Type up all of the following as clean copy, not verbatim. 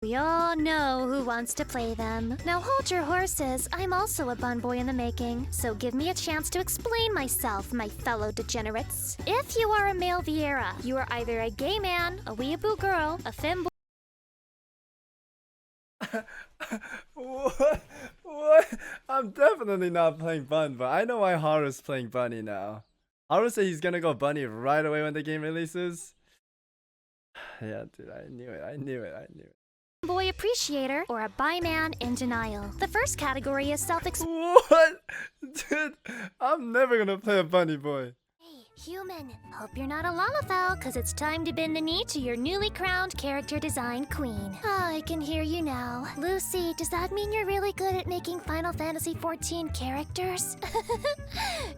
We all know who wants to play them. Now hold your horses, I'm also a bun boy in the making, so give me a chance to explain myself, my fellow degenerates. If you are a male Vieira, you are either a gay man, a weeaboo girl, a femboy. What? What? I'm definitely not playing Bun, but I know why Haru's playing Bunny now. Haru said he's gonna go Bunny right away when the game releases. Yeah, dude, I knew it. Boy appreciator, or a bi man in denial. The first category is self-ex- What? Dude, I'm never gonna play a Bunny boy. Hey, human. Hope you're not a Lalafell, cause it's time to bend the knee to your newly crowned character design queen. Ah, I can hear you now. Lucy, does that mean you're really good at making Final Fantasy XIV characters?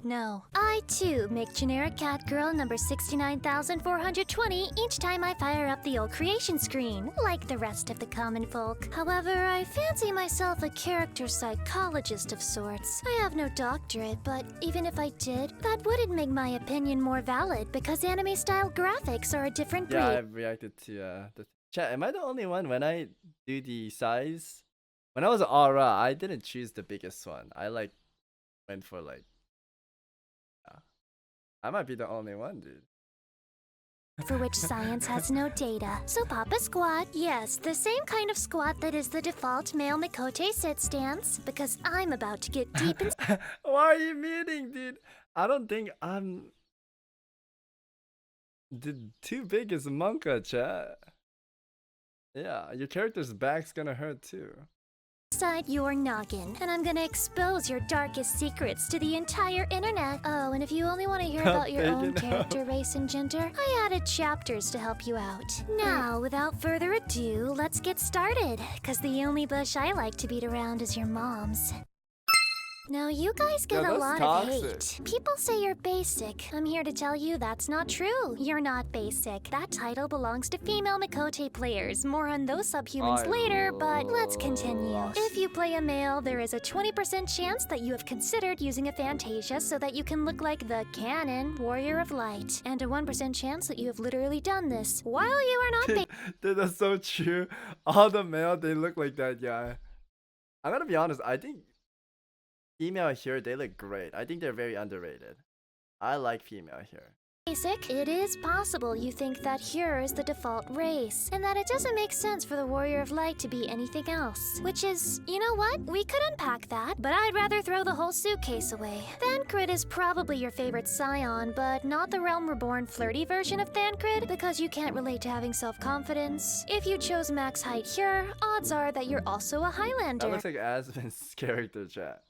No. I, too, make generic cat girl number 69,420 each time I fire up the old creation screen, like the rest of the common folk. However, I fancy myself a character psychologist of sorts. I have no doctorate, but even if I did, that wouldn't make my opinion more valid because anime-style graphics are a different breed. Yeah, I've reacted to the chat. Am I the only one when I do the size? When I was Aura, I didn't choose the biggest one. I went for yeah. I might be the only one, dude. For which science has no data. So pop a squat. Yes, the same kind of squat that is the default male Mikote sit stance, because I'm about to get deep in. Why are you muting, dude? I don't think I'm the too big is Monka, chat. Yeah, your character's back's gonna hurt too. Inside your noggin, and I'm gonna expose your darkest secrets to the entire internet. Oh, and if you only want to hear about your own character, race, and gender, I added chapters to help you out. Now, without further ado, let's get started, because the only bush I like to beat around is your mom's. Now, you guys get a lot of hate. People say you're basic. I'm here to tell you that's not true. You're not basic. That title belongs to female Mikote players. More on those subhumans later, but let's continue. If you play a male, there is a 20% chance that you have considered using a Fantasia so that you can look like the canon Warrior of Light. And a 1% chance that you have literally done this while you are not Dude, that's so true. All the male, they look like that guy. I'm gonna be honest, I think female here, they look great. I think they're very underrated. I like female here. Basic, it is possible you think that here is the default race, and that it doesn't make sense for the Warrior of Light to be anything else. Which is, you know what? We could unpack that, but I'd rather throw the whole suitcase away. Thancred is probably your favorite scion, but not the Realm Reborn flirty version of Thancred, because you can't relate to having self-confidence. If you chose max height here, odds are that you're also a Highlander. That looks like Aspen's character, chat.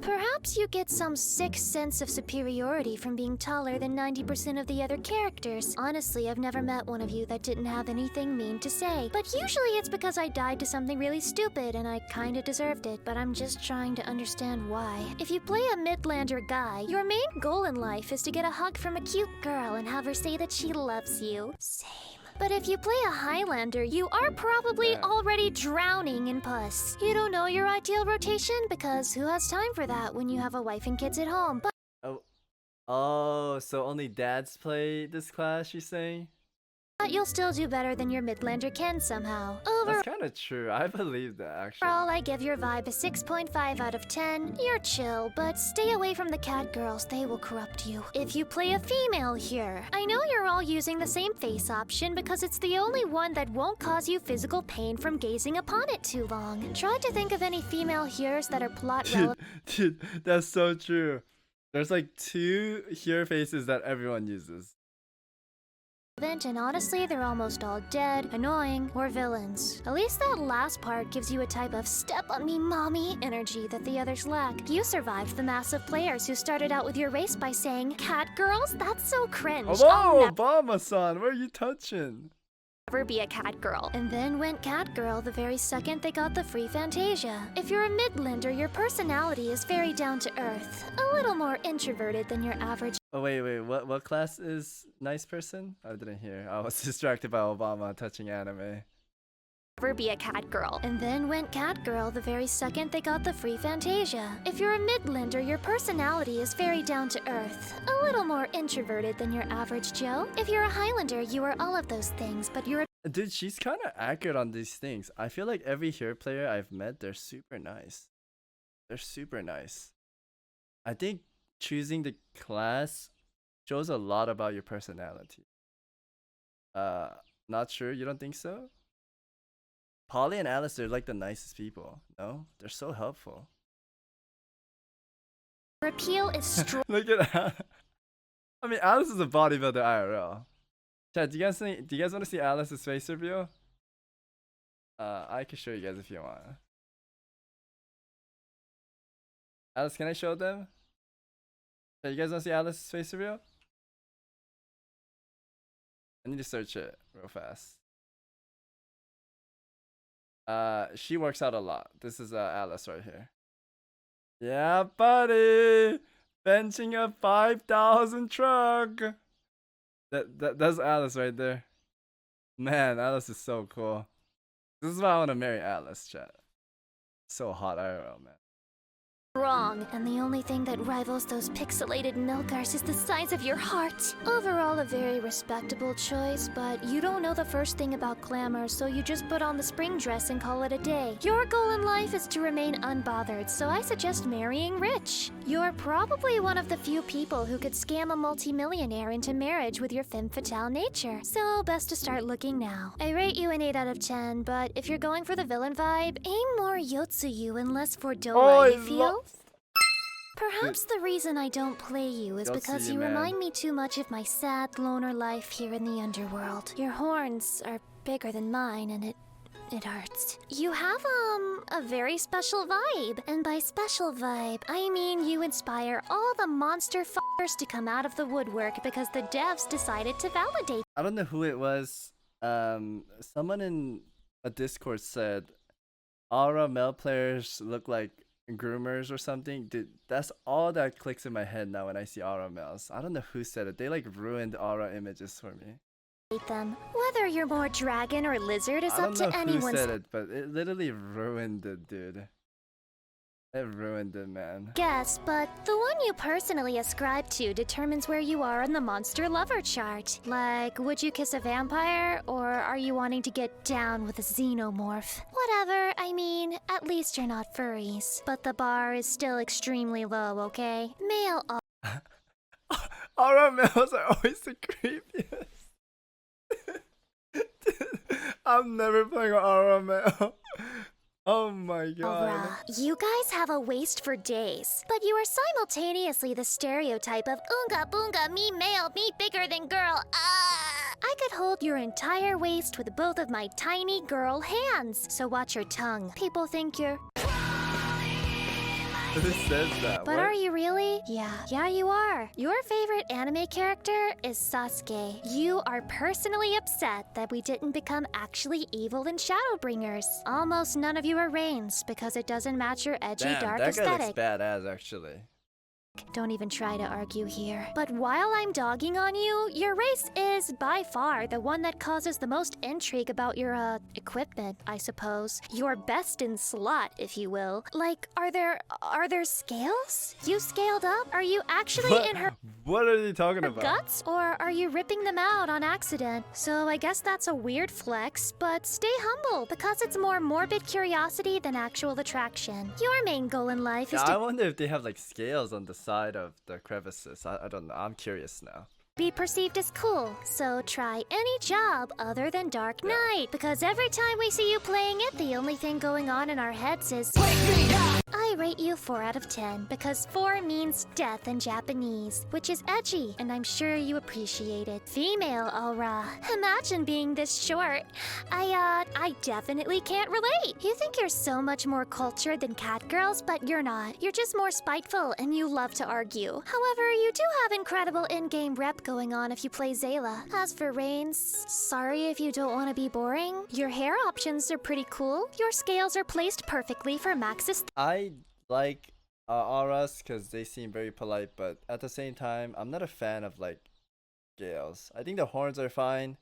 Perhaps you get some sick sense of superiority from being taller than 90% of the other characters. Honestly, I've never met one of you that didn't have anything mean to say. But usually it's because I died to something really stupid and I kinda deserved it, but I'm just trying to understand why. If you play a Midlander guy, your main goal in life is to get a hug from a cute girl and have her say that she loves you. Same. But if you play a Highlander, you are probably already drowning in puss. You don't know your ideal rotation because who has time for that when you have a wife and kids at home? But Oh, so only dads play this class, you're saying? you'll still do better than your Midlander can somehow. That's kind of true. I believe that, actually. Overall, I give your vibe a 6.5 out of 10. You're chill, but stay away from the cat girls. They will corrupt you. If you play a female here, I know you're all using the same face option because it's the only one that won't cause you physical pain from gazing upon it too long. Try to think of any female heres that are plot relevant. Dude, that's so true. There's like 2 here faces that everyone uses. And honestly, they're almost all dead, annoying, or villains. At least that last part gives you a type of step on me mommy energy that the others lack. You survived the massive players who started out with your race by saying, "Cat girls? That's so cringe. Whoa, Obama-san, where are you touching? Never be a cat girl." And then went cat girl the very second they got the free Fantasia. If you're a Midlander, your personality is very down to earth. A little more introverted than your average. Oh, wait, what class is nice person? I didn't hear. I was distracted by Obama touching anime. Never be a cat girl. And then went cat girl the very second they got the free Fantasia. If you're a Midlander, your personality is very down to earth. A little more introverted than your average Joe. If you're a Highlander, you are all of those things, but you're Dude, she's kind of accurate on these things. I feel like every hero player I've met, they're super nice. They're super nice. I think choosing the class shows a lot about your personality. Not sure. You don't think so? Polly and Alice, they're like the nicest people. No, they're so helpful. Appeal is strong. Look at. I mean, Alice is a bodybuilder IRL. Chat, do you guys want to see Alice's face reveal? I can show you guys if you want. Alice, can I show them? Chat, you guys want to see Alice's face reveal? I need to search it real fast. She works out a lot. This is Alice right here. Yeah, buddy, benching a 5,000 truck. That's Alice right there. Man, Alice is so cool. This is why I want to marry Alice, chat. So hot IRL, man. Wrong, and the only thing that rivals those pixelated milkers is the size of your heart. Overall, a very respectable choice, but you don't know the first thing about glamour, so you just put on the spring dress and call it a day. Your goal in life is to remain unbothered, so I suggest marrying rich. You're probably one of the few people who could scam a multimillionaire into marriage with your femme fatale nature, so best to start looking now. I rate you an 8 out of 10, but if you're going for the villain vibe, aim more Yotsuyu and less Fordora, you feel? Perhaps the reason I don't play you is because you remind me too much of my sad loner life here in the underworld. Your horns are bigger than mine and it hurts. You have, a very special vibe. And by special vibe, I mean you inspire all the monster f***ers to come out of the woodwork because the devs decided to validate. I don't know who it was. Someone in a Discord said, Aura male players look like groomers or something. Dude, that's all that clicks in my head now when I see Aura males. I don't know who said it. They like ruined Aura images for me. Them. Whether you're more dragon or lizard is up to anyone's. I don't know who said it, but it literally ruined it, dude. It ruined it, man. Guess, but the one you personally ascribe to determines where you are on the monster lover chart. Like, would you kiss a vampire, or are you wanting to get down with a xenomorph? Whatever, I mean, at least you're not furries. But the bar is still extremely low, okay? Male Aura males are always the creepiest. I'm never playing an Aura male. Oh my god. Aura. You guys have a waist for days, but you are simultaneously the stereotype of Oonga Boonga, me male, me bigger than girl. I could hold your entire waist with both of my tiny girl hands, so watch your tongue. People think you're... Who says that? But what? Are you really? Yeah, you are. Your favorite anime character is Sasuke. You are personally upset that we didn't become actually evil in Shadowbringers. Almost none of you are Reigns because it doesn't match your edgy, dark that aesthetic. guy looks badass, actually. Don't even try to argue here. But while I'm dogging on you, your race is by far the one that causes the most intrigue about your, equipment, I suppose. Your best in slot, if you will. Like, are there scales? You scaled up? Are you actually in her... What are you talking about? Guts? Or are you ripping them out on accident? So I guess that's a weird flex, but stay humble, because it's more morbid curiosity than actual attraction. Your main goal in life is to... I wonder if they have, like, scales on the side of the crevices. I don't know. I'm curious now. Be perceived as cool, so try any job other than Dark Knight, because every time we see you playing it, the only thing going on in our heads is I rate you 4 out of 10, because 4 means death in Japanese, which is edgy, and I'm sure you appreciate it. Female aura. Imagine being this short. I definitely can't relate. You think you're so much more cultured than cat girls, but you're not. You're just more spiteful, and you love to argue. However, you do have incredible in-game rep going on if you play Zayla. As for Reigns, sorry if you don't want to be boring. Your hair options are pretty cool. Your scales are placed perfectly for Max's. I like auras because they seem very polite, but at the same time, I'm not a fan of like scales. I think the horns are fine,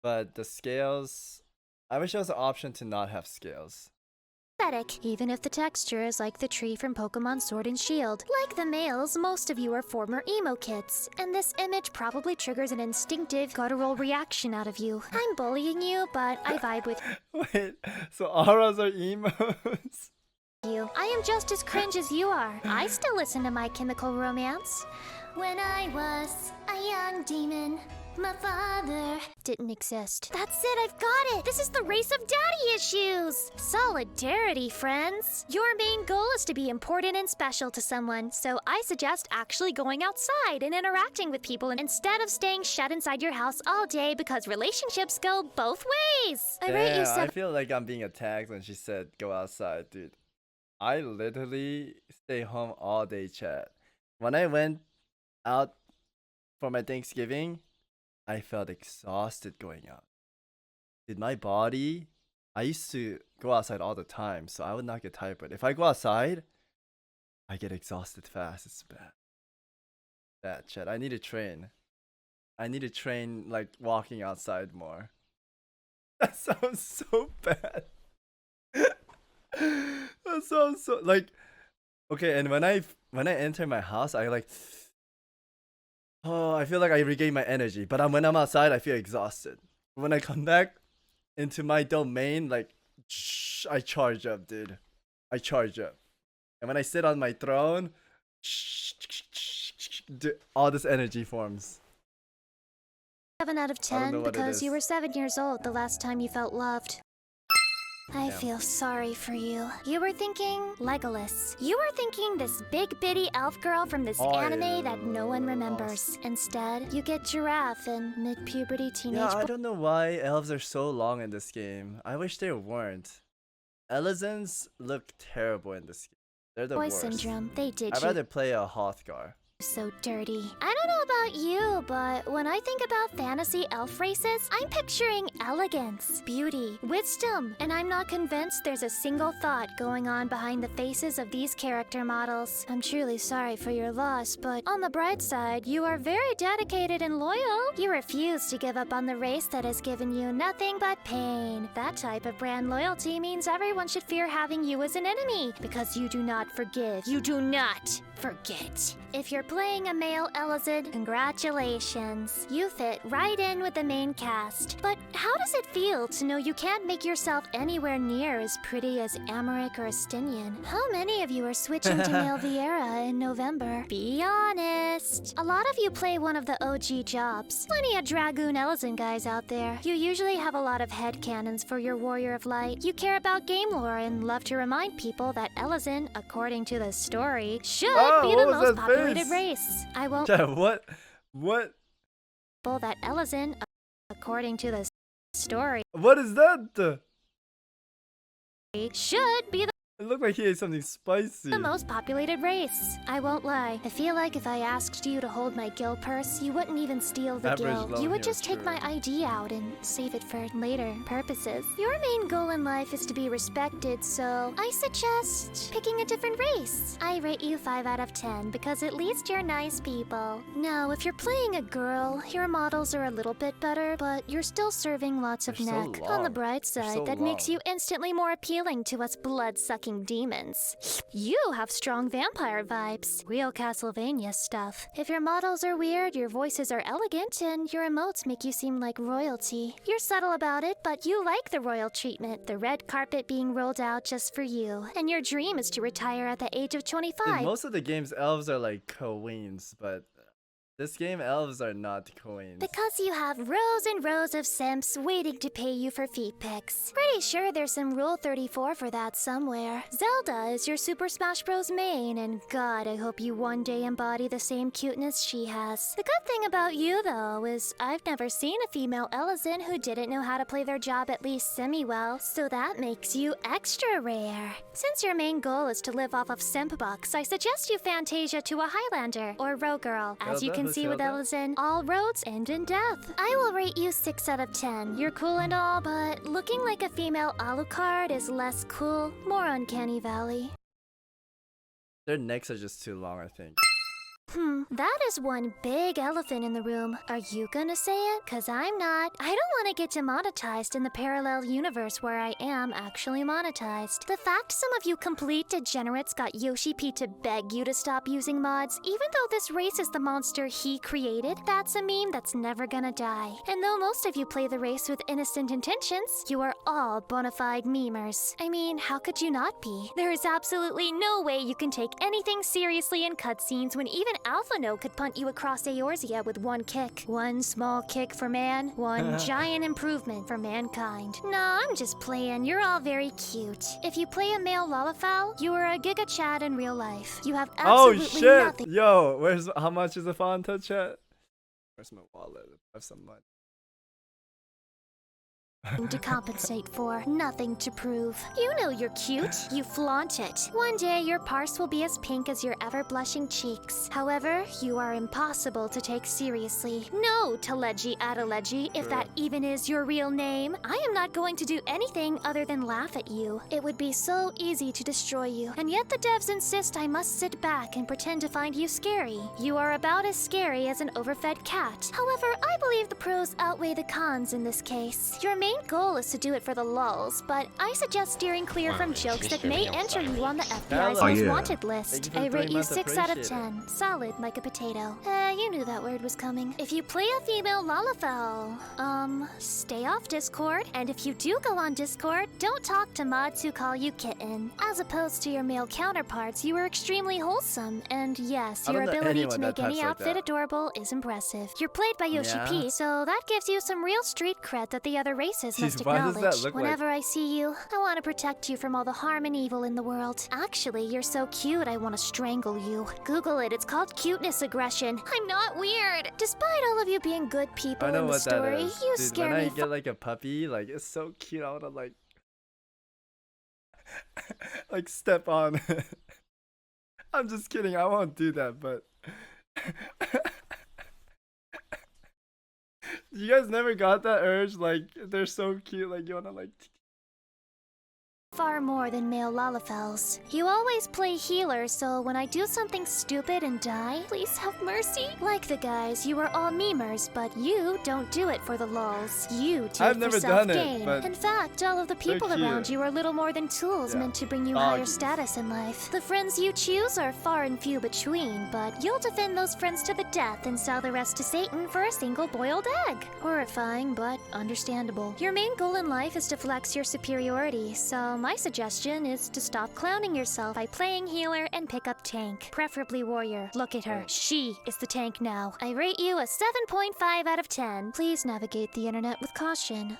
but the scales, I wish there was an option to not have scales. aesthetic, even if the texture is like the tree from Pokemon Sword and Shield. Like the males, most of you are former emo kids, and this image probably triggers an instinctive guttural reaction out of you. I'm bullying you, but I vibe with Wait, so auras are emos? you. I am just as cringe as you are. I still listen to My Chemical Romance. When I was a young demon, my father didn't exist. That's it, I've got it! This is the race of daddy issues! Solidarity, friends! Your main goal is to be important and special to someone, so I suggest actually going outside and interacting with people instead of staying shut inside your house all day because relationships go both ways! I rate you Damn, I 7. feel like I'm being attacked when she said go outside, dude. I literally stay home all day, chat. When I went out for my Thanksgiving, I felt exhausted going out. Did my body... I used to go outside all the time, so I would not get tired. But if I go outside, I get exhausted fast. It's bad. Bad, chat. I need to train. I need to train, like, walking outside more. That sounds so bad. That sounds so... Like... Okay, and when I enter my house, I like... Oh, I feel like I regain my energy. But when I'm outside, I feel exhausted. When I come back into my domain, like, I charge up, dude. I charge up. And when I sit on my throne, all this energy forms. 7 out of 10 because you were 7 years old the last time you felt loved. I feel sorry for you. You were thinking Legolas. You were thinking this big bitty elf girl from this anime that no one remembers. Instead, you get Giraffe and mid-puberty teenage Yeah, I don't know why elves are so long in this game. I wish they weren't. Elizans look terrible in this game. They're the boy worst. syndrome. They did I'd you rather play a Hrothgar. so dirty. I don't know about you, but when I think about fantasy elf races, I'm picturing elegance, beauty, wisdom, and I'm not convinced there's a single thought going on behind the faces of these character models. I'm truly sorry for your loss, but on the bright side, you are very dedicated and loyal. You refuse to give up on the race that has given you nothing but pain. That type of brand loyalty means everyone should fear having you as an enemy, because you do not forgive. You do not forget. If you're playing a male Elizad, congratulations. You fit right in with the main cast. But how does it feel to know you can't make yourself anywhere near as pretty as Amaric or Estinian? How many of you are switching to male Vieira in November? Be honest. A lot of you play one of the OG jobs. Plenty of Dragoon Elizan guys out there. You usually have a lot of headcanons for your Warrior of Light. You care about game lore and love to remind people that Elizan, according to the story, should be the most populated race. I won't. What? That Elizan, according to the story, What is that? should be It looked like he ate something spicy. the most populated race. I won't lie. I feel like if I asked you to hold my gil purse, you wouldn't even steal the Average gil. loan You would here, just take true. my ID out and save it for later purposes. Your main goal in life is to be respected, so I suggest picking a different race. I rate you 5 out of 10 because at least you're nice people. Now, if you're playing a girl, your models are a little bit better, but you're still serving lots of They're so neck. On the long. bright They're side, so that makes long. you instantly more appealing to us blood-sucking demons. You have strong vampire vibes. Real Castlevania stuff. If your models are weird, your voices are elegant, and your emotes make you seem like royalty. You're subtle about it, but you like the royal treatment, the red carpet being rolled out just for you. And your dream is to retire at the age of 25. In most of the games, elves are like queens, but this game, elves are not queens. Because you have rows and rows of simps waiting to pay you for feet pics. Pretty sure there's some Rule 34 for that somewhere. Zelda is your Super Smash Bros. Main, and God, I hope you one day embody the same cuteness she has. The good thing about you, though, is I've never seen a female Elizan who didn't know how to play their job at least semi-well, so that makes you extra rare. Since your main goal is to live off of simp bucks, I suggest you Fantasia to a Highlander or Row Girl. As you can see with Elizan, all roads end in death. I will rate you 6 out of 10. You're cool and all, but looking like a female Alucard is less cool, more uncanny valley. Their necks are just too long, I think. That is one big elephant in the room. Are you gonna say it? Cause I'm not. I don't want to get demonetized in the parallel universe where I am actually monetized. The fact some of you complete degenerates got Yoshi P to beg you to stop using mods, even though this race is the monster he created, that's a meme that's never gonna die. And though most of you play the race with innocent intentions, you are all bona fide memers. I mean, how could you not be? There is absolutely no way you can take anything seriously in cutscenes when even Alphano could punt you across Eorzea with one kick. One small kick for man, one giant improvement for mankind. Nah, I'm just playing. You're all very cute. If you play a male Lalafowl, you are a Giga Chad in real life. You have absolutely nothing. Yo, how much is a Fanta chat? Where's my wallet? I have some money. To compensate for, nothing to prove. You know you're cute, you flaunt it. One day your parse will be as pink as your ever-blushing cheeks. However, you are impossible to take seriously. No, Teleji Adeleji, if that even is your real name. I am not going to do anything other than laugh at you. It would be so easy to destroy you, and yet the devs insist I must sit back and pretend to find you scary. You are about as scary as an overfed cat. However, I believe the pros outweigh the cons in this case. Your main goal is to do it for the lulz, but I suggest steering clear from jokes that may enter you on the FBI's most wanted list. I rate you 6 out of 10. Solid like a potato. You knew that word was coming. If you play a female Lalafowl, stay off Discord, and if you do go on Discord, don't talk to mods who call you kitten. As opposed to your male counterparts, you are extremely wholesome, and yes, your ability to make any outfit adorable is impressive. You're played by Yoshi P, so that gives you some real street cred that the other races must acknowledge. Whenever I see you, I want to protect you from all the harm and evil in the world. Actually, you're so cute, I want to strangle you. Google it, it's called cuteness aggression. I'm not weird. Despite all of you being good people in the story, you scare me. When I get like a puppy, like it's so cute, I want to like like step on. I'm just kidding, I won't do that, but you guys never got that urge? Like, they're so cute, like, you wanna, like... Far more than male Lalafels. You always play healer, so when I do something stupid and die, please have mercy. Like the guys, you are all memers, but you don't do it for the lulz. You do it for self-gain. In fact, all of the people around you are little more than tools meant to bring you higher status in life. The friends you choose are far and few between, but you'll defend those friends to the death and sell the rest to Satan for a single boiled egg. Horrifying, but understandable. Your main goal in life is to flex your superiority, so my suggestion is to stop clowning yourself by playing healer and pick up tank, preferably warrior. Look at her. She is the tank now. I rate you a 7.5 out of 10. Please navigate the internet with caution.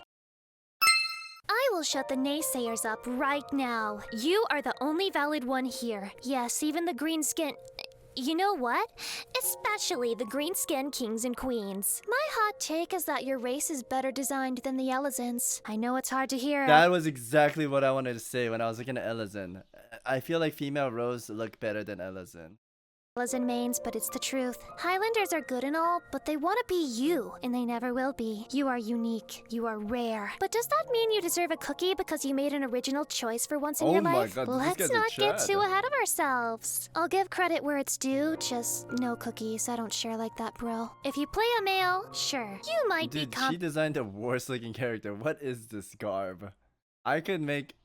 I will shut the naysayers up right now. You are the only valid one here. Yes, even the green skin... You know what? Especially the green-skinned kings and queens. My hot take is that your race is better designed than the Elizans. I know it's hard to hear. That was exactly what I wanted to say when I was looking at Elizan. I feel like female Rose look better than Elizan. Elizan mains, but it's the truth. Highlanders are good and all, but they want to be you, and they never will be. You are unique. You are rare. But does that mean you deserve a cookie because you made an original choice for once in your life? God, let's not get too ahead of ourselves. I'll give credit where it's due, just no cookies. I don't share like that, bro. If you play a male, sure. You might be she designed the worst looking character. What is this garb? I could make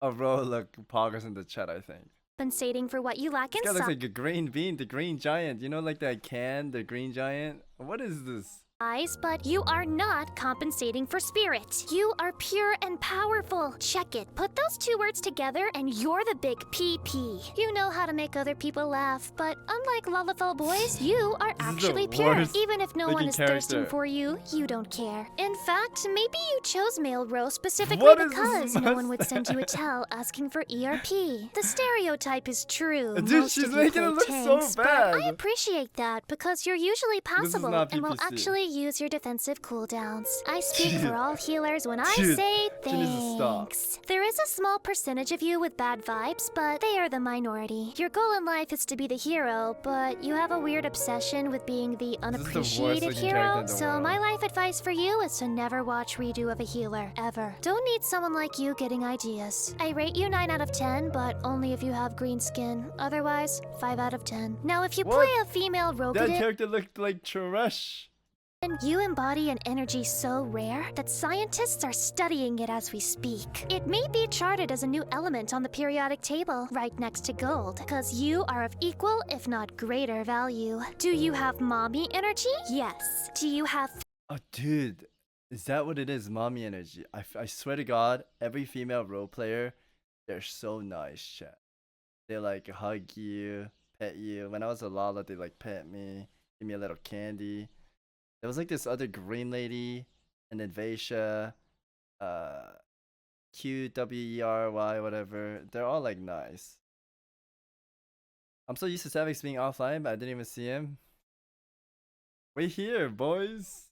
a row look poggers in the chat, I think. Compensating for what you lack in This guy looks like a green bean, the green giant. You know, like that the green giant? What is this? But you are not compensating for spirit. You are pure and powerful. Check it. Put those two words together and you're the big PP. You know how to make other people laugh, but unlike Lalafell boys, you are actually pure. Even if no one is thirsting for you, you don't care. In fact, maybe you chose male Rose specifically because no one would send you a tell asking for ERP. The stereotype is true. Dude, she's making it look so bad. I appreciate that because you're usually passable and will actually use your defensive cooldowns. I speak for all healers when I say she needs to stop. thanks. There is a small percentage of you with bad vibes, but they are the minority. Your goal in life is to be the hero, but you have a weird obsession with being the unappreciated hero. So my life advice for you is to never watch redo of a healer, ever. Don't need someone like you getting ideas. I rate you 9 out of 10, but only if you have green skin. Otherwise, 5 out of 10. Now, if you play a female rogue, that character looked like trash. you embody an energy so rare that scientists are studying it as we speak. It may be charted as a new element on the periodic table, right next to gold, because you are of equal, if not greater, value. Do you have mommy energy? Yes. Do you have... Oh, dude. Is that what it is? Mommy energy. I swear to God, every female role player, they're so nice, chat. They like hug you, pet you. When I was a Lala, they like pet me, give me a little candy. There was like this other green lady, and then Vaisha, QWERY, whatever. They're all like nice. I'm so used to Savix being offline, but I didn't even see him. We're here, boys.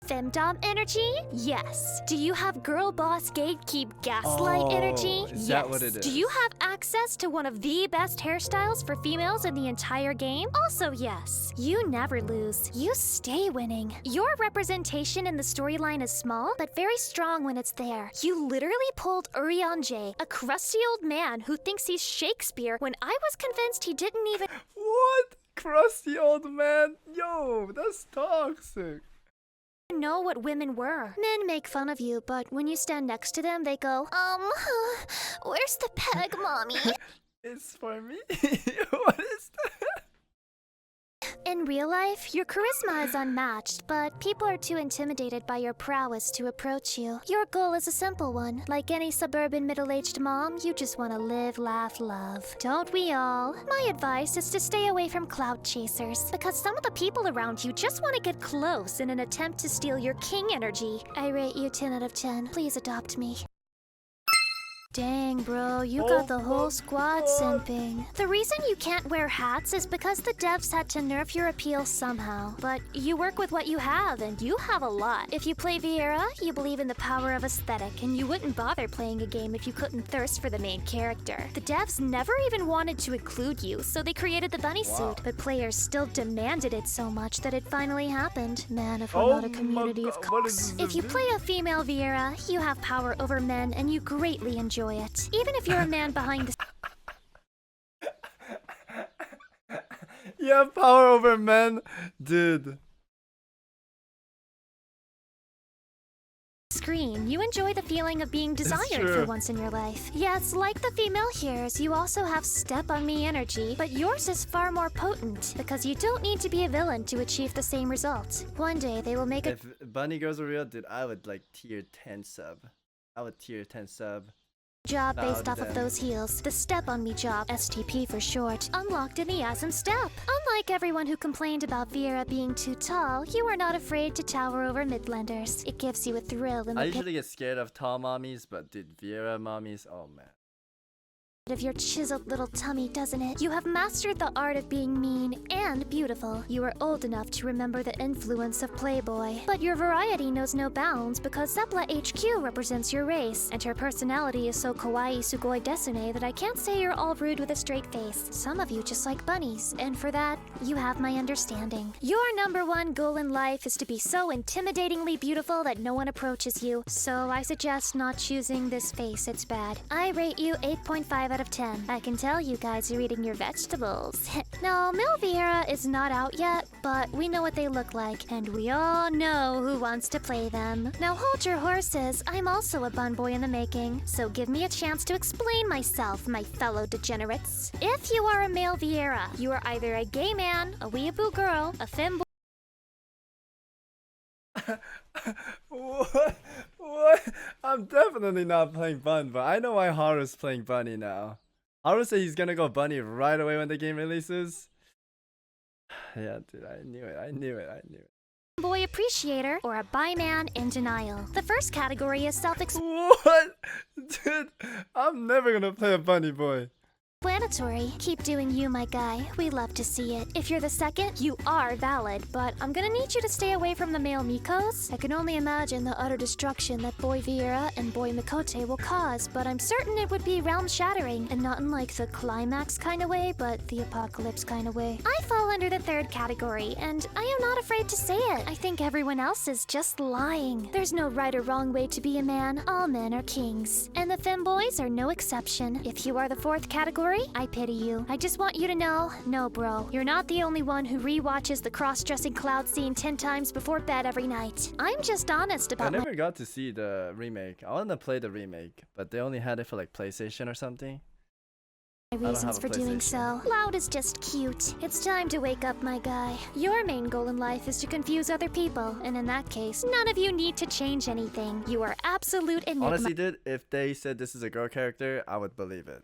Femdom energy? Yes. Do you have girl boss gatekeep gaslight energy? Is yes. that what it is? Do you have access to one of the best hairstyles for females in the entire game? Also yes. You never lose. You stay winning. Your representation in the storyline is small, but very strong when it's there. You literally pulled Urianger, a crusty old man who thinks he's Shakespeare, when I was convinced he didn't even— What? Crusty old man? Yo, that's toxic. know what women were. Men make fun of you, but when you stand next to them, they go, where's the peg, mommy? It's for me? What is that? In real life, your charisma is unmatched, but people are too intimidated by your prowess to approach you. Your goal is a simple one. Like any suburban middle-aged mom, you just want to live, laugh, love. Don't we all? My advice is to stay away from clout chasers, because some of the people around you just want to get close in an attempt to steal your king energy. I rate you 10 out of 10. Please adopt me. Dang, bro, you got the whole squad simping. The reason you can't wear hats is because the devs had to nerf your appeal somehow. But you work with what you have, and you have a lot. If you play Vieira, you believe in the power of aesthetic, and you wouldn't bother playing a game if you couldn't thirst for the main character. The devs never even wanted to include you, so they created the bunny suit, but players still demanded it so much that it finally happened. Man, if we're not a community of cocks. If you play a female Vieira, you have power over men, and you greatly enjoy it. Even if you're a man behind the You have power over men? Dude. screen, you enjoy the feeling of being desired for once in your life. Yes, like the female heroes, you also have step on me energy, but yours is far more potent, because you don't need to be a villain to achieve the same result. One day they will make a— If bunny girls were real, dude, I would like tier 10 sub. I would tier 10 sub. job based off of those heals. The Step on Me job, STP for short, unlocked in the Asm Step. Unlike everyone who complained about Vieira being too tall, you are not afraid to tower over midlanders. It gives you a thrill in the I usually get scared of tall mommies, but dude, Vieira mommies, oh man. of your chiseled little tummy, doesn't it? You have mastered the art of being mean and beautiful. You are old enough to remember the influence of Playboy. But your variety knows no bounds because Zeppla HQ represents your race, and her personality is so kawaii sugoi desune that I can't say you're all rude with a straight face. Some of you just like bunnies, and for that, you have my understanding. Your #1 goal in life is to be so intimidatingly beautiful that no one approaches you, so I suggest not choosing this face, it's bad. I rate you 8.5 out of 10. I can tell you guys are eating your vegetables. No, Mil Vieira is not out yet, but we know what they look like, and we all know who wants to play them. Now hold your horses, I'm also a bun boy in the making, so give me a chance to explain myself, my fellow degenerates. If you are a male Vieira, you are either a gay man, a weeaboo girl, a femboy. What? I'm definitely not playing Bun, but I know why Haru's playing Bunny now. Haru said he's gonna go Bunny right away when the game releases. Yeah, dude, I knew it. Boy appreciator or a bi man in denial. The first category is self-expression. What? Dude, I'm never gonna play a Bunny boy. Explanatory. Keep doing you, my guy. We love to see it. If you're the second, you are valid, but I'm gonna need you to stay away from the male Mikos. I can only imagine the utter destruction that boy Vieira and boy Mikote will cause, but I'm certain it would be realm-shattering, and not in like the climax kind of way, but the apocalypse kind of way. I fall under the third category, and I am not afraid to say it. I think everyone else is just lying. There's no right or wrong way to be a man. All men are kings. And the femboys are no exception. If you are the fourth category, I pity you. I just want you to know, no bro, you're not the only one who re-watches the cross-dressing cloud scene 10 times before bed every night. I'm just honest about I never got to see the remake. I wanted to play the remake, but they only had it for like PlayStation or something. my reasons for doing so. Cloud is just cute. It's time to wake up, my guy. Your main goal in life is to confuse other people, and in that case, none of you need to change anything. You are absolute enigma. Honestly, dude, if they said this is a girl character, I would believe it.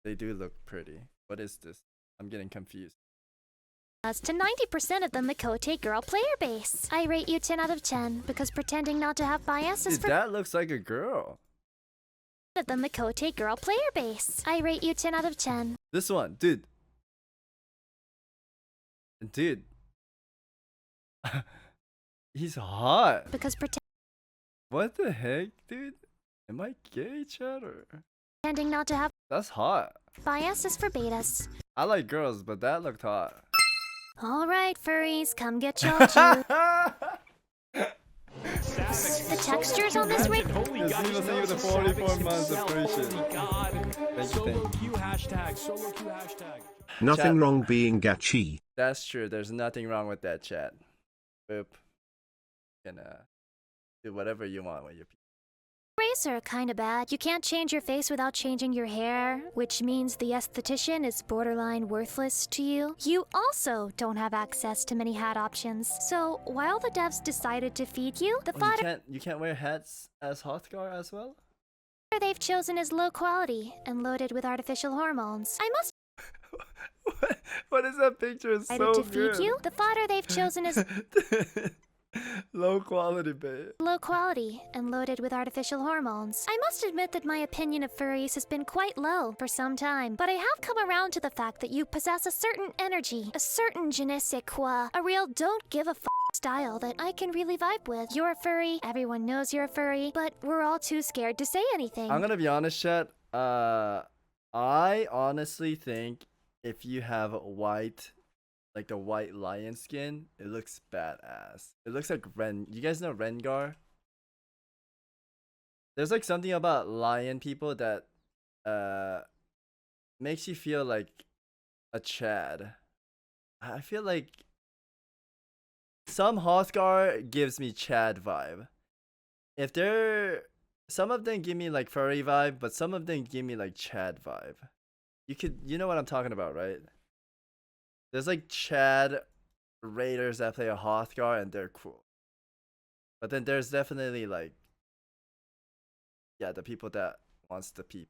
They do look pretty. What is this? I'm getting confused. As to 90% of the Mikote girl player base. I rate you 10 out of 10 because pretending not to have bias is Dude, for that looks like a girl. the Mikote girl player base. I rate you 10 out of 10 This one, dude. Dude. He's hot. because What the heck, dude? Am I gay, Chad? Or... pretending not to have That's hot. bias is for betas. I like girls, but that looked hot. All right, furries, come get your juice. The textures on this rig. Yes, thank you for the 44 months of appreciation. Thank you. Nothing Chat. wrong being gachi. That's true. There's nothing wrong with that, chat. Boop. You can do whatever you want with your people. Rays are kinda bad. You can't change your face without changing your hair, which means the esthetician is borderline worthless to you. You also don't have access to many hat options. So while the devs decided to feed you, the fodder You can't wear hats as Hrothgar as well? they've chosen is low quality and loaded with artificial hormones. I must What is that picture? It's so to good. feed you. The fodder they've chosen is Low quality, babe. low quality and loaded with artificial hormones. I must admit that my opinion of furries has been quite low for some time, but I have come around to the fact that you possess a certain energy, a certain je ne sais quoi, a real don't give a f style that I can really vibe with. You're a furry, everyone knows you're a furry, but we're all too scared to say anything. I'm gonna be honest, chat. I honestly think if you have white, like the white lion skin, it looks badass. It looks like Ren. You guys know Rengar? There's like something about lion people that makes you feel like a Chad. I feel like some Hrothgar gives me Chad vibe. If they're some of them give me like furry vibe, but some of them give me like Chad vibe. You know what I'm talking about, right? There's like Chad raiders that play a Hrothgar and they're cool. But then there's definitely like, yeah, the people that wants the PP.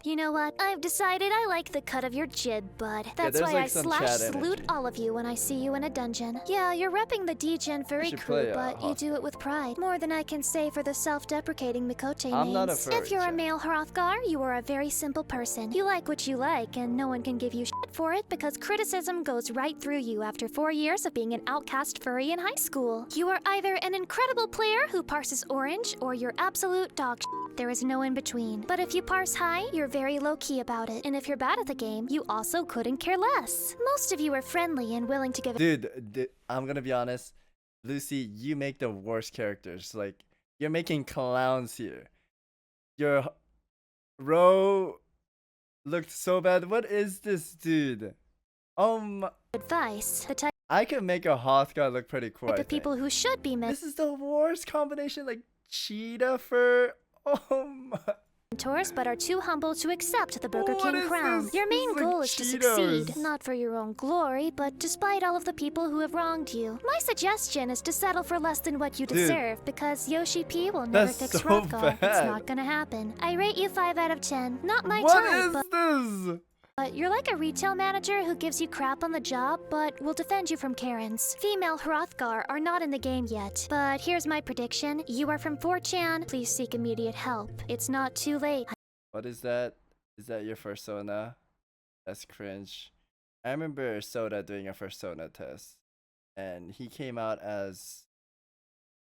You know what? I've decided I like the cut of your jib, bud. That's there's, why like, I some slash Chad salute energy. all of you when I see you in a dungeon. Yeah, you're repping the D-Gen furry should crew, play, but you do it with pride. More than I can say for the self-deprecating Mikote I'm not a mains. furry, If you're a Chad. male Hrothgar, you are a very simple person. You like what you like, and no one can give you shit for it because criticism goes right through you after 4 years of being an outcast furry in high school. You are either an incredible player who parses orange, or you're absolute dog shit. There is no in between. But if you parse high, you're very low-key about it. And if you're bad at the game, you also couldn't care less. Most of you are friendly and willing to give Dude, I'm gonna be honest. Lucy, you make the worst characters. Like, you're making clowns here. Your Ro looked so bad. What is this, dude? advice. The type I could make a Hrothgar look pretty cool. I of think. people who should be This is the worst combination, like cheetah fur. Oh my. mentors but are too humble to accept the Burger What King is crown. this? Your main This is like goal is to Cheetos. succeed, not for your own glory, but despite all of the people who have wronged you. My suggestion is to settle for less than what you Dude. deserve, because Yoshi P will never That's fix so Hrothgar. It's bad. not gonna happen. I rate you 5 out of 10. Not my What type, is but this? you're like a retail manager who gives you crap on the job, but will defend you from Karens. Female Hrothgar are not in the game yet, but here's my prediction. You are from 4chan. Please seek immediate help. It's not too late. What is that? Is that your persona? That's cringe. I remember Soda doing a persona test, and he came out as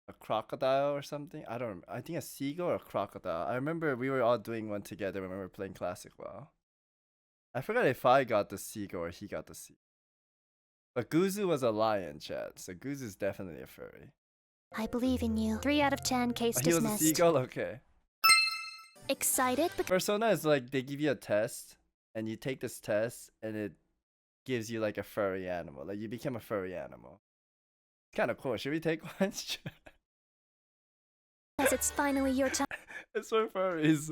a crocodile or something. I don't. I think a seagull or a crocodile. I remember we were all doing one together when we were playing Classic WoW. I forgot if I got the seagull or he got the seagull. But Guzu was a lion, chat. So Guzu's definitely a furry. I believe in you. 3 out of 10, case Oh, he was dismissed. a seagull. Okay. Excited? Persona is like they give you a test, and you take this test, and it gives you like a furry animal. Like you become a furry animal. It's kind of cool. Should we take one? Because it's finally your It's for furries.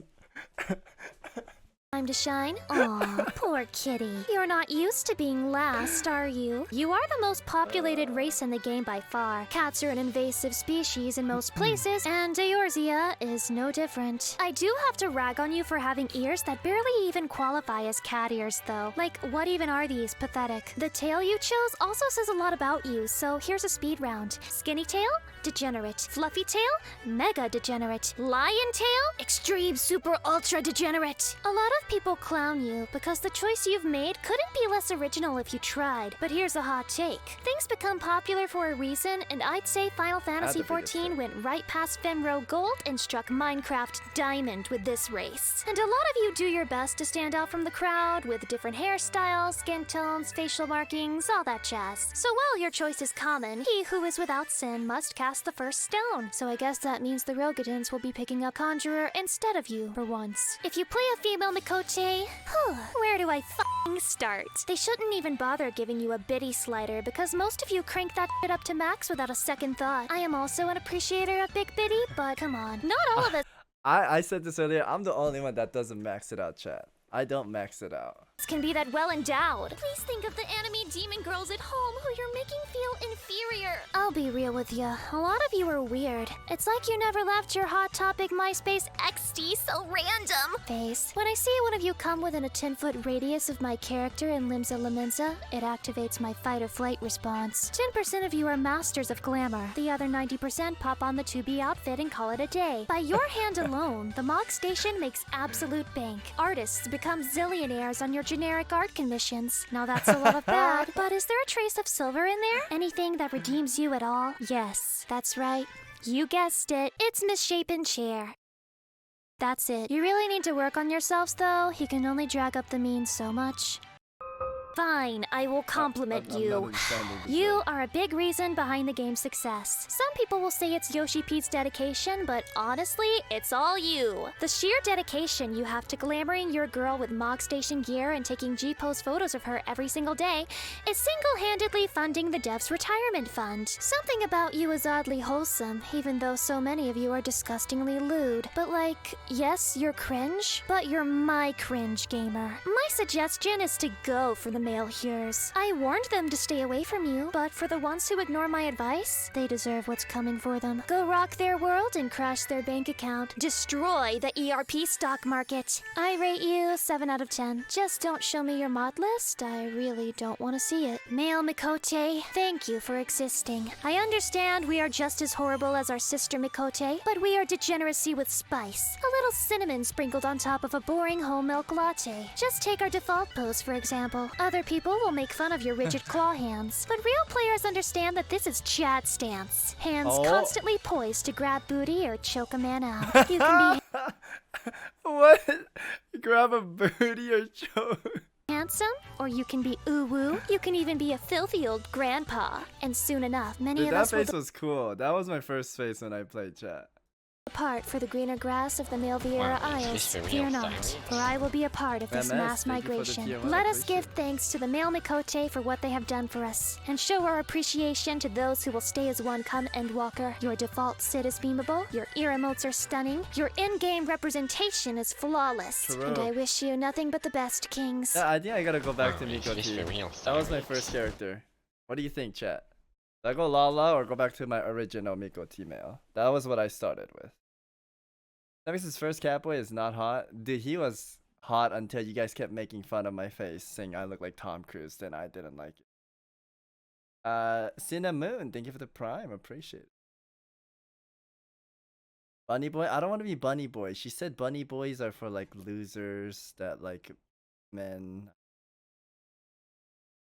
time to shine. Aw, poor kitty. You're not used to being last, are you? You are the most populated race in the game by far. Cats are an invasive species in most places, and Eorzea is no different. I do have to rag on you for having ears that barely even qualify as cat ears, though. Like, what even are these? Pathetic. The tail you chose also says a lot about you, so here's a speed round. Skinny tail? Degenerate. Fluffy tail? Mega degenerate. Lion tail? Extreme super ultra degenerate. A lot of people clown you because the choice you've made couldn't be less original if you tried. But here's a hot take. Things become popular for a reason, and I'd say Final Fantasy XIV went right past Fenro Gold and struck Minecraft Diamond with this race. And a lot of you do your best to stand out from the crowd with different hairstyles, skin tones, facial markings, all that jazz. So while your choice is common, he who is without sin must cast the first stone. So I guess that means the Rogadins will be picking up Conjurer instead of you for once. If you play a female Mikote, where do I f***ing start? They shouldn't even bother giving you a biddy slider because most of you crank that shit up to max without a second thought. I am also an appreciator of big biddy, but come on, not all of us I said this earlier. I'm the only one that doesn't max it out, chat. I don't max it out. can be that well endowed. Please think of the anime demon girls at home who you're making feel inferior. I'll be real with you. A lot of you are weird. It's like you never left your Hot Topic MySpace XD so random phase. When I see one of you come within a 10-foot radius of my character in Limsa Lamensa, it activates my fight or flight response. 10% of you are masters of glamour. The other 90% pop on the 2B outfit and call it a day. By your hand alone, the Mog Station makes absolute bank. Artists become zillionaires on your generic art commissions. Now that's a lot of bad, but is there a trace of silver in there? Anything that redeems you at all? Yes, that's right. You guessed it. It's Misshapen Chair. That's it. You really need to work on yourselves, though. You can only drag up the mean so much. Fine, I will compliment you. You are a big reason behind the game's success. Some people will say it's Yoshi Pete's dedication, but honestly, it's all you. The sheer dedication you have to glamoring your girl with Mog Station gear and taking G-pose photos of her every single day is single-handedly funding the dev's retirement fund. Something about you is oddly wholesome, even though so many of you are disgustingly lewd. But like, yes, you're cringe, but you're my cringe gamer. My suggestion is to go for the male hearers. I warned them to stay away from you, but for the ones who ignore my advice, they deserve what's coming for them. Go rock their world and crash their bank account. Destroy the ERP stock market. I rate you 7 out of 10. Just don't show me your mod list. I really don't want to see it. Male Mikote, thank you for existing. I understand we are just as horrible as our sister Mikote, but we are degeneracy with spice. A little cinnamon sprinkled on top of a boring whole milk latte. Just take our default pose, for example. Other people will make fun of your rigid claw hands, but real players understand that this is Chad stance. Hands constantly poised to grab booty or choke a man out. You can be What? Grab a booty or choke? handsome, or you can be ooh-woo. You can even be a filthy old grandpa. And soon enough, many Dude, of that us will face was cool. That was my first face when I played chat. depart for the greener grass of the Malviera Isles. Fear not, for I will be a part of this MS, mass thank you for the migration. tier one, Let I us give appreciate it. thanks to the male Mikote for what they have done for us, and show our appreciation to those who will stay as one come Endwalker. Your default Sid is beamable, your ear emotes are stunning, your in-game representation is flawless, True. and I wish you nothing but the best, kings. Yeah, I think I gotta go back to Miko T. That was my first character. What do you think, chat? Did I go Lala or go back to my original Miko T male? That was what I started with. Savix's first catboy is not hot. Dude, he was hot until you guys kept making fun of my face, saying I look like Tom Cruise, then I didn't like it. Cinnamon, thank you for the prime, appreciate it. Bunny boy? I don't want to be bunny boy. She said bunny boys are for like losers that like men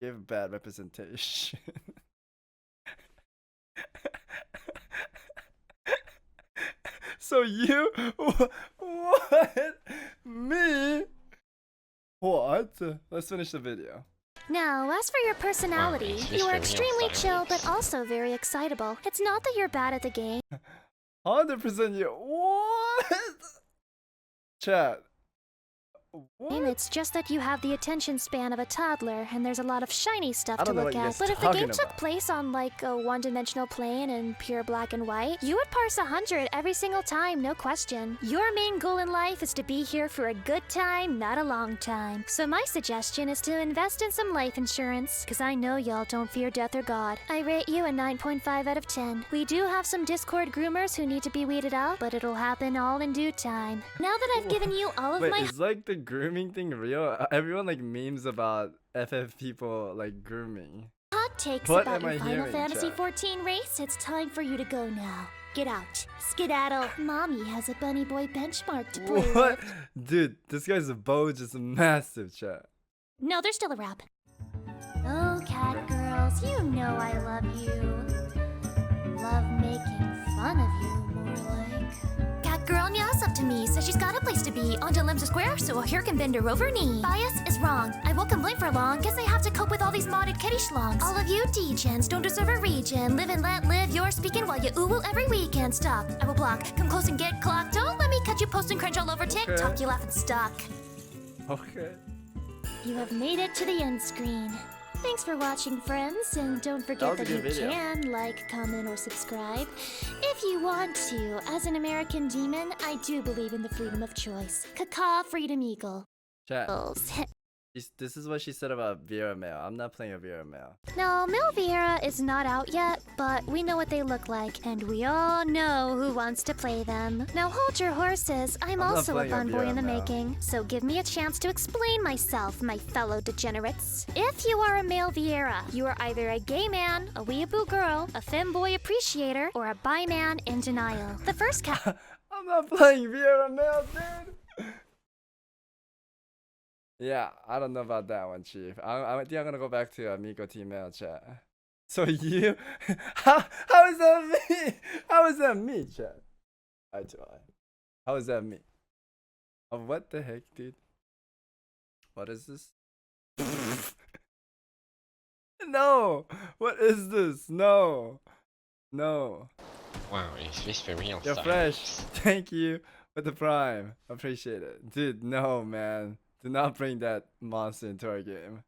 Give bad representation. So you what? Me? What? Let's finish the video. Now, as for your personality, you are extremely chill but also very excitable. It's not that you're bad at the game. 100% you. What? Chat. What? It's just that you have the attention span of a toddler, and there's a lot of shiny stuff I to don't know look what you at. guys But if the talking game took about. place on like a one-dimensional plane in pure black and white, you would parse 100 every single time, no question. Your main goal in life is to be here for a good time, not a long time. So my suggestion is to invest in some life insurance, because I know y'all don't fear death or God. I rate you a 9.5 out of 10. We do have some Discord groomers who need to be weeded out, but it'll happen all in due time. Now that I've given you all of Wait, my is like the grooming thing real? Everyone like memes about FF people like grooming. hot takes What about am I your Final hearing, Fantasy chat? 14 race, it's time for you to go now. Get out. Skedaddle. Mommy has a bunny boy benchmark to play What? with. Dude, this guy's bow just massive, chat. No, there's still a wrap. Oh, cat girls, you know I love you. Love making fun of you, more like. Cat girl Nya's up to me, says she's got a place to be. On Limsa Square, so here can bend her over knee. Bias is wrong. I won't complain for long. Guess I have to cope with all these modded kitty schlongs. All of you degens don't deserve a regen. Live and let live. You're speaking while you ooh every weekend. Stop. I will block. Come close and get clocked. Don't let me cut you post and crunch all over TikTok. Okay. You laugh and stuck. Okay. You have made it to the end screen. Thanks for watching, friends, and don't forget was a that you good video. can like, comment, or subscribe if you want to. As an American demon, I do believe in the freedom of choice. Caca Freedom Eagle. Chat. This is what she said about Vera Mail. I'm not playing a Vera Mail. No, Mil Vieira is not out yet, but we know what they look like, and we all know who wants to play them. Now hold your horses. I'm not also a playing a fun boy in the Vieira Mail. making, so give me a chance to explain myself, my fellow degenerates. If you are a male Vieira, you are either a gay man, a weeaboo girl, a femboy appreciator, or a bi man in denial. The first I'm not playing Vera Mail, dude. Yeah, I don't know about that one, Chief. I think I'm gonna go back to Amigo Team Mail chat. So you, how is that me? How is that me, chat? I try. How is that me? Oh, what the heck, dude? What is this? No. What is this? No. No. Wow, is this for real? You're Savix? fresh. Thank you for the prime. Appreciate it, dude. No, man. Do not bring that monster into our game.